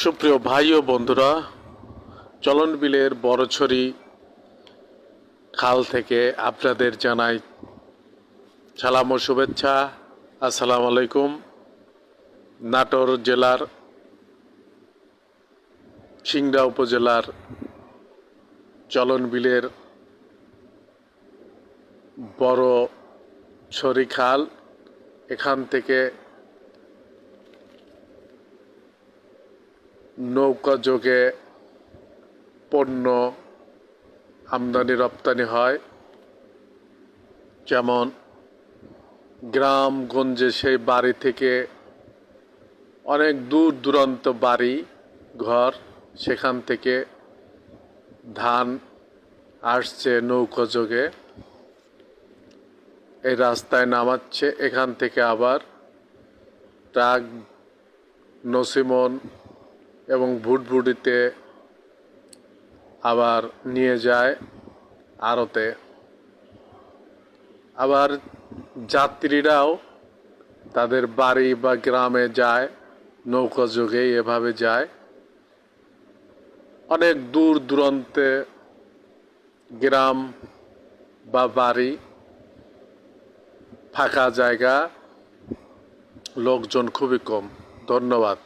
সুপ্রিয় ভাই ও বন্ধুরা, চলন বিলের বড়ছড়ি খাল থেকে আপনাদের জানাই সালাম ও শুভেচ্ছা। আসসালামু আলাইকুম। নাটোর জেলার সিংড়া উপজেলার চলন বিলের বড়ছড়ি খাল, এখান থেকে নৌকা যোগে পণ্য আমদানি রপ্তানি হয়। যেমন গ্রামগঞ্জে সেই বাড়ি থেকে অনেক দূর দূরান্ত বাড়ি ঘর, সেখান থেকে ধান আসছে নৌকা যোগে, এই রাস্তায় নামাচ্ছে। এখান থেকে আবার ট্রাক, নসিমন এবং ভুটভুটিতে আবার নিয়ে যায় আড়তে। আবার যাত্রীরাও তাদের বাড়ি বা গ্রামে যায় নৌকা যোগে, এভাবে যায়। অনেক দূর দূরান্তে গ্রাম বা বাড়ি, ফাঁকা জায়গা, লোকজন খুবই কম। ধন্যবাদ।